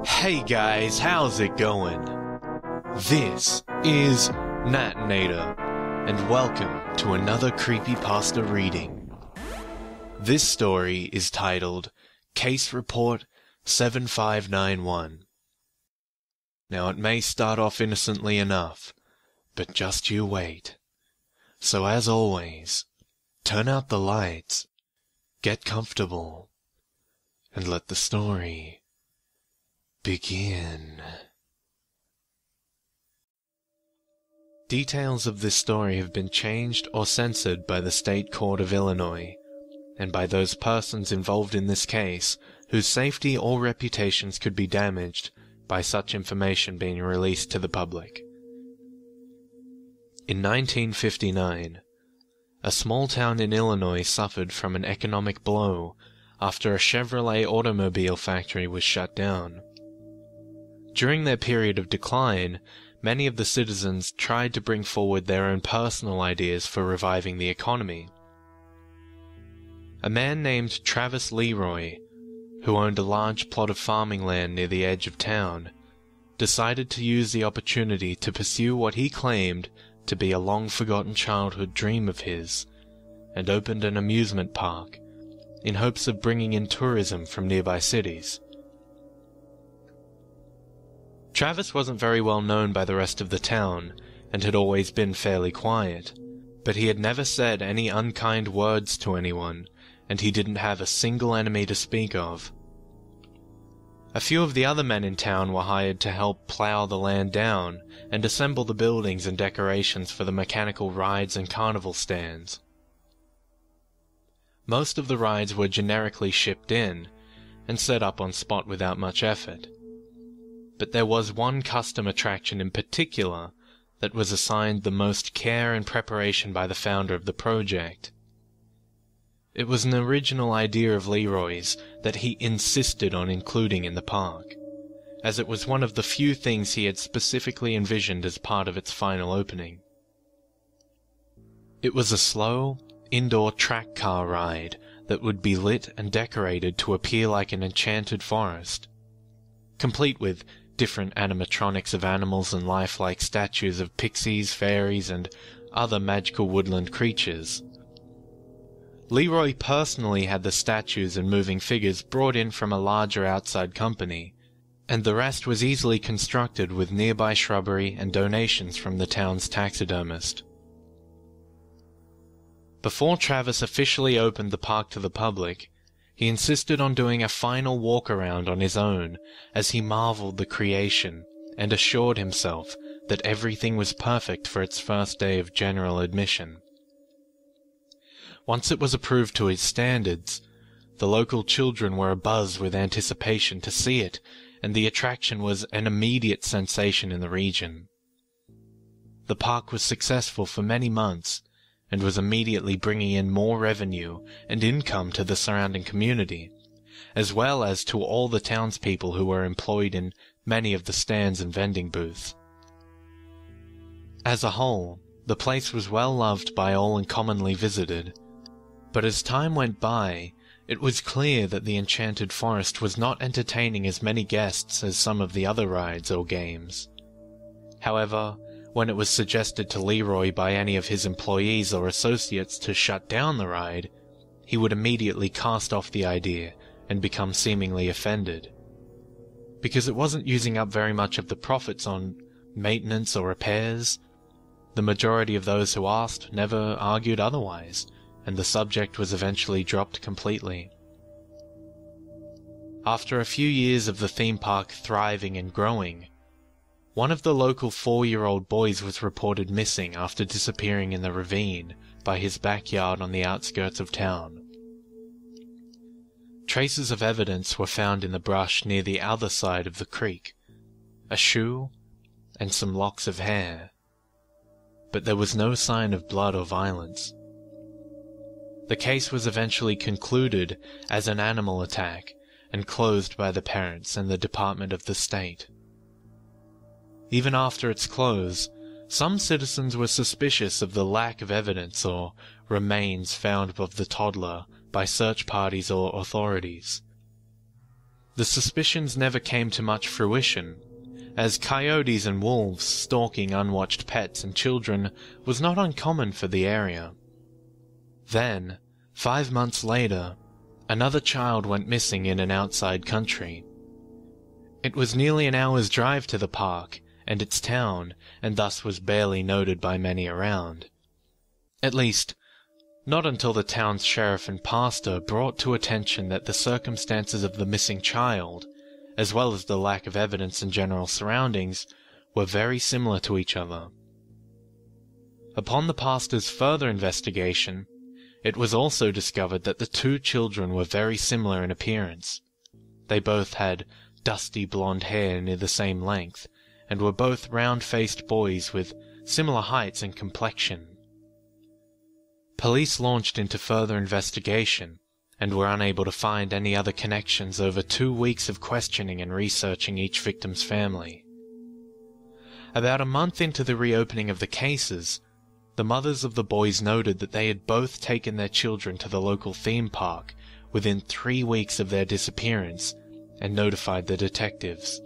Hey guys, how's it going? This is Natinator, and welcome to another Creepypasta reading. This story is titled Case Report 7591. Now it may start off innocently enough, but just you wait. So as always, turn out the lights, get comfortable, and let the story begin. Details of this story have been changed or censored by the State Court of Illinois, and by those persons involved in this case whose safety or reputations could be damaged by such information being released to the public. In 1959, a small town in Illinois suffered from an economic blow after a Chevrolet automobile factory was shut down. During their period of decline, many of the citizens tried to bring forward their own personal ideas for reviving the economy. A man named Travis Leroy, who owned a large plot of farming land near the edge of town, decided to use the opportunity to pursue what he claimed to be a long-forgotten childhood dream of his, and opened an amusement park, in hopes of bringing in tourism from nearby cities. Travis wasn't very well known by the rest of the town, and had always been fairly quiet, but he had never said any unkind words to anyone, and he didn't have a single enemy to speak of. A few of the other men in town were hired to help plow the land down and assemble the buildings and decorations for the mechanical rides and carnival stands. Most of the rides were generically shipped in and set up on spot without much effort. But there was one custom attraction in particular that was assigned the most care and preparation by the founder of the project. It was an original idea of Leroy's that he insisted on including in the park, as it was one of the few things he had specifically envisioned as part of its final opening. It was a slow, indoor track car ride that would be lit and decorated to appear like an enchanted forest, complete with different animatronics of animals and lifelike statues of pixies, fairies, and other magical woodland creatures. Leroy personally had the statues and moving figures brought in from a larger outside company, and the rest was easily constructed with nearby shrubbery and donations from the town's taxidermist. Before Travis officially opened the park to the public, he insisted on doing a final walk-around on his own as he marveled the creation and assured himself that everything was perfect for its first day of general admission. Once it was approved to his standards, the local children were abuzz with anticipation to see it, and the attraction was an immediate sensation in the region. The park was successful for many months, and was immediately bringing in more revenue and income to the surrounding community, as well as to all the townspeople who were employed in many of the stands and vending booths. As a whole, the place was well loved by all and commonly visited, but as time went by, it was clear that the enchanted forest was not entertaining as many guests as some of the other rides or games. However, when it was suggested to Leroy by any of his employees or associates to shut down the ride, he would immediately cast off the idea and become seemingly offended, because it wasn't using up very much of the profits on maintenance or repairs. The majority of those who asked never argued otherwise, and the subject was eventually dropped completely. After a few years of the theme park thriving and growing, one of the local 4-year-old boys was reported missing after disappearing in the ravine by his backyard on the outskirts of town. Traces of evidence were found in the brush near the other side of the creek, a shoe and some locks of hair, but there was no sign of blood or violence. The case was eventually concluded as an animal attack and closed by the parents and the Department of the State. Even after its close, some citizens were suspicious of the lack of evidence or remains found of the toddler by search parties or authorities. The suspicions never came to much fruition, as coyotes and wolves stalking unwatched pets and children was not uncommon for the area. Then, 5 months later, another child went missing in an outside country. It was nearly an hour's drive to the park and its town, and thus was barely noted by many around. At least, not until the town's sheriff and pastor brought to attention that the circumstances of the missing child, as well as the lack of evidence and general surroundings, were very similar to each other. Upon the pastor's further investigation, it was also discovered that the two children were very similar in appearance. They both had dusty blonde hair near the same length, and were both round-faced boys with similar heights and complexion. Police launched into further investigation, and were unable to find any other connections over 2 weeks of questioning and researching each victim's family. About a month into the reopening of the cases, the mothers of the boys noted that they had both taken their children to the local theme park within 3 weeks of their disappearance and notified the detectives.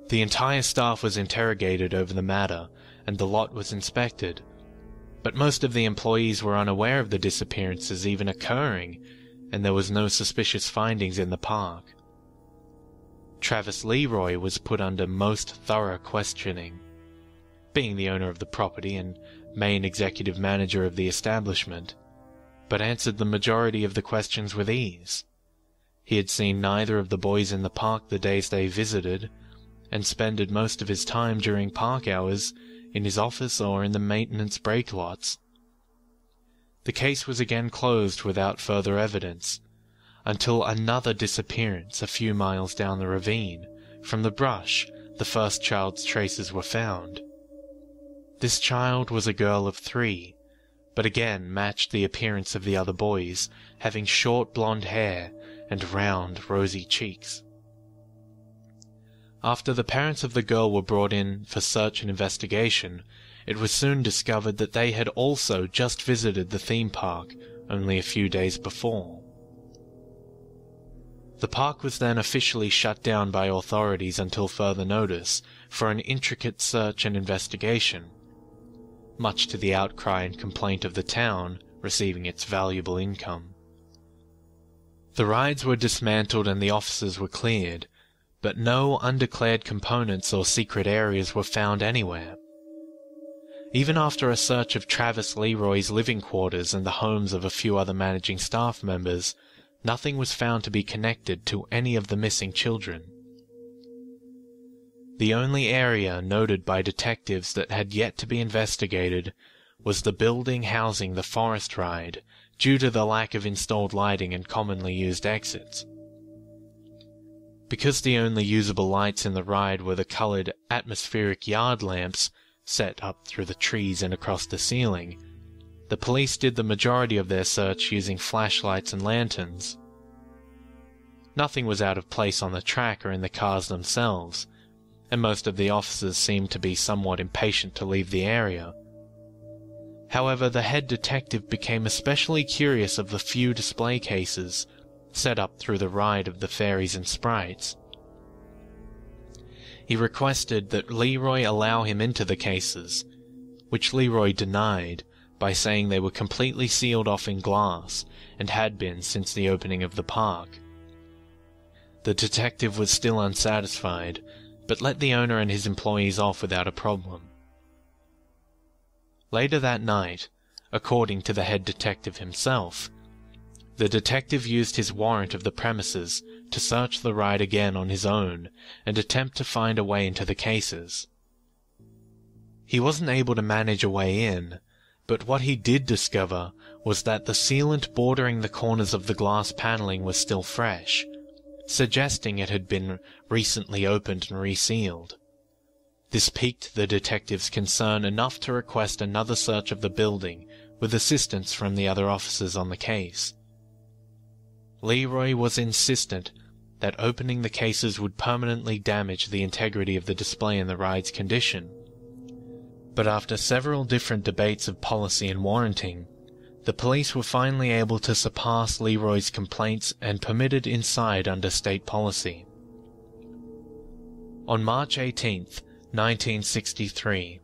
The entire staff was interrogated over the matter, and the lot was inspected, but most of the employees were unaware of the disappearances even occurring, and there was no suspicious findings in the park. Travis Leroy was put under most thorough questioning, being the owner of the property and main executive manager of the establishment, but answered the majority of the questions with ease. He had seen neither of the boys in the park the days they visited, and spended most of his time during park hours in his office or in the maintenance break lots. The case was again closed without further evidence, until another disappearance a few miles down the ravine. From the brush, the first child's traces were found. This child was a girl of 3, but again matched the appearance of the other boys, having short blonde hair and round, rosy cheeks. After the parents of the girl were brought in for search and investigation, it was soon discovered that they had also just visited the theme park only a few days before. The park was then officially shut down by authorities until further notice for an intricate search and investigation, much to the outcry and complaint of the town receiving its valuable income. The rides were dismantled and the offices were cleared, but no undeclared components or secret areas were found anywhere. Even after a search of Travis Leroy's living quarters and the homes of a few other managing staff members, nothing was found to be connected to any of the missing children. The only area noted by detectives that had yet to be investigated was the building housing the forest ride, due to the lack of installed lighting and commonly used exits. Because the only usable lights in the ride were the colored atmospheric yard lamps set up through the trees and across the ceiling, the police did the majority of their search using flashlights and lanterns. Nothing was out of place on the track or in the cars themselves, and most of the officers seemed to be somewhat impatient to leave the area. However, the head detective became especially curious of the few display cases set up through the ride of the fairies and sprites. He requested that Leroy allow him into the cases, which Leroy denied by saying they were completely sealed off in glass and had been since the opening of the park. The detective was still unsatisfied, but let the owner and his employees off without a problem. Later that night, according to the head detective himself, the detective used his warrant of the premises to search the ride again on his own and attempt to find a way into the cases. He wasn't able to manage a way in, but what he did discover was that the sealant bordering the corners of the glass paneling was still fresh, suggesting it had been recently opened and resealed. This piqued the detective's concern enough to request another search of the building with assistance from the other officers on the case. Leroy was insistent that opening the cases would permanently damage the integrity of the display and the ride's condition. But after several different debates of policy and warranting, The police were finally able to surpass Leroy's complaints and permitted inside under state policy. On March 18th, 1963,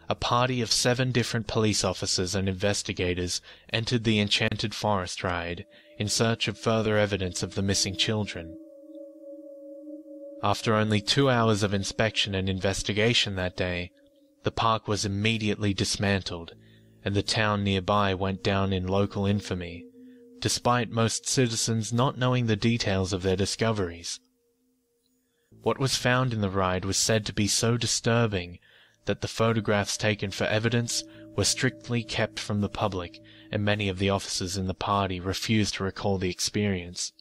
a party of 7 different police officers and investigators entered the Enchanted Forest ride in search of further evidence of the missing children. After only 2 hours of inspection and investigation that day, the park was immediately dismantled, and the town nearby went down in local infamy, despite most citizens not knowing the details of their discoveries. What was found in the ride was said to be so disturbing that the photographs taken for evidence were strictly kept from the public, and many of the officers in the party refused to recall the experience.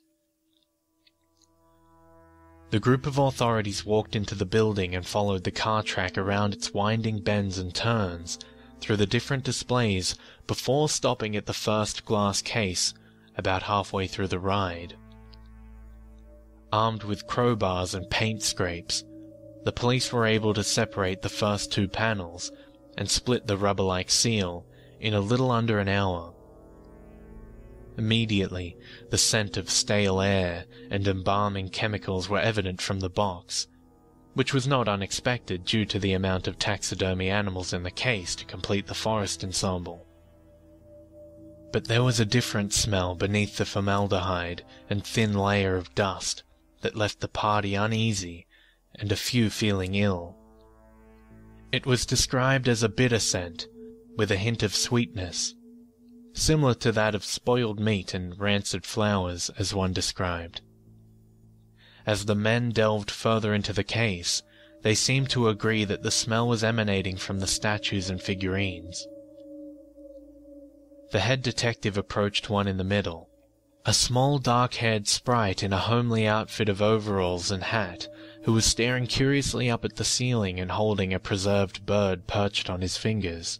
The group of authorities walked into the building and followed the car track around its winding bends and turns through the different displays before stopping at the first glass case about halfway through the ride. Armed with crowbars and paint scrapes, the police were able to separate the first 2 panels and split the rubber-like seal in a little under an hour. Immediately, the scent of stale air and embalming chemicals were evident from the box, which was not unexpected due to the amount of taxidermy animals in the case to complete the forest ensemble. But there was a different smell beneath the formaldehyde and thin layer of dust that left the party uneasy and a few feeling ill. It was described as a bitter scent, with a hint of sweetness, similar to that of spoiled meat and rancid flowers, as one described. As the men delved further into the case, they seemed to agree that the smell was emanating from the statues and figurines. The head detective approached one in the middle, a small dark-haired sprite in a homely outfit of overalls and hat, who was staring curiously up at the ceiling and holding a preserved bird perched on his fingers.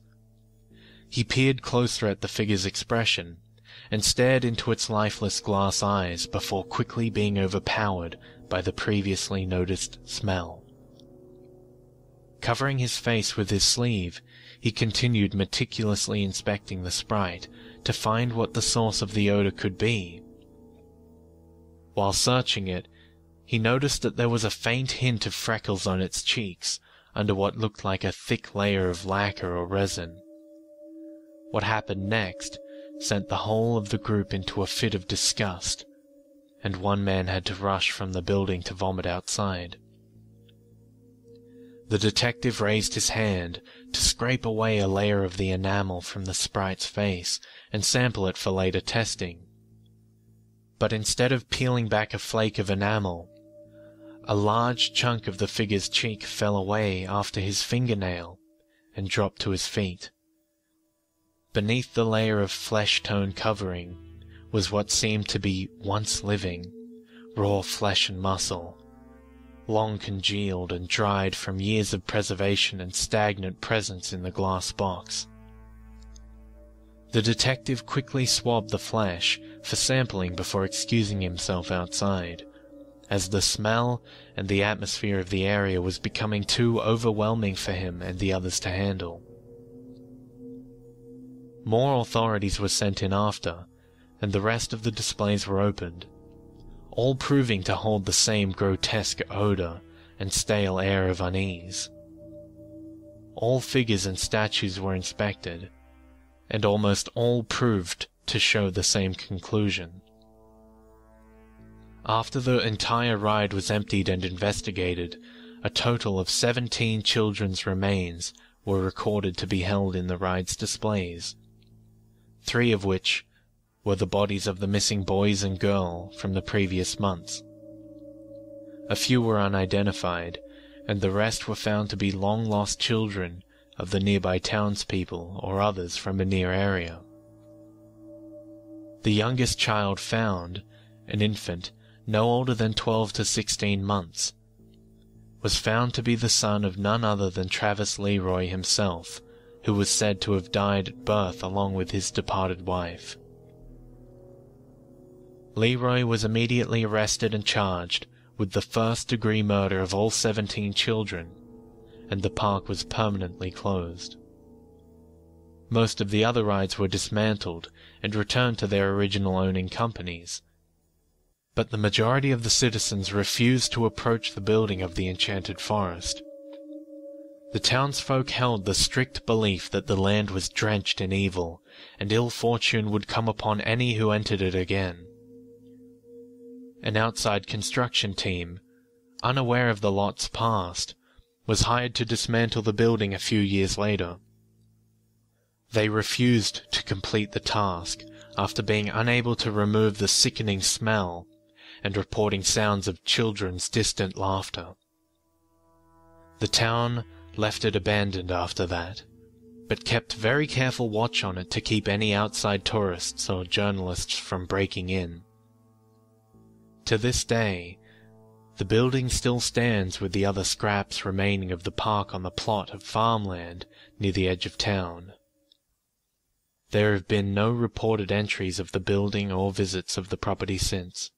He peered closer at the figure's expression, and stared into its lifeless glass eyes before quickly being overpowered by the previously noticed smell. Covering his face with his sleeve, he continued meticulously inspecting the sprite to find what the source of the odor could be. While searching it, he noticed that there was a faint hint of freckles on its cheeks under what looked like a thick layer of lacquer or resin. What happened next sent the whole of the group into a fit of disgust, and one man had to rush from the building to vomit outside. The detective raised his hand to scrape away a layer of the enamel from the sprite's face and sample it for later testing. But instead of peeling back a flake of enamel, a large chunk of the figure's cheek fell away after his fingernail and dropped to his feet. Beneath the layer of flesh-tone covering was what seemed to be once living, raw flesh and muscle, long congealed and dried from years of preservation and stagnant presence in the glass box. The detective quickly swabbed the flesh for sampling before excusing himself outside, as the smell and the atmosphere of the area was becoming too overwhelming for him and the others to handle. More authorities were sent in after, and the rest of the displays were opened, all proving to hold the same grotesque odor and stale air of unease. All figures and statues were inspected, and almost all proved to show the same conclusion. After the entire ride was emptied and investigated, a total of 17 children's remains were recorded to be held in the ride's displays, 3 of which were the bodies of the missing boys and girl from the previous months. A few were unidentified, and the rest were found to be long-lost children of the nearby townspeople or others from a near area. The youngest child found, an infant no older than 12 to 16 months, was found to be the son of none other than Travis Leroy himself, who was said to have died at birth along with his departed wife. Leroy was immediately arrested and charged with the first-degree murder of all 17 children, and the park was permanently closed. Most of the other rides were dismantled and returned to their original owning companies. But the majority of the citizens refused to approach the building of the enchanted forest. The townsfolk held the strict belief that the land was drenched in evil, and ill fortune would come upon any who entered it again. An outside construction team, unaware of the lot's past, was hired to dismantle the building a few years later. They refused to complete the task after being unable to remove the sickening smell and reporting sounds of children's distant laughter. The town left it abandoned after that, but kept very careful watch on it to keep any outside tourists or journalists from breaking in. To this day, the building still stands with the other scraps remaining of the park on the plot of farmland near the edge of town. There have been no reported entries of the building or visits of the property since.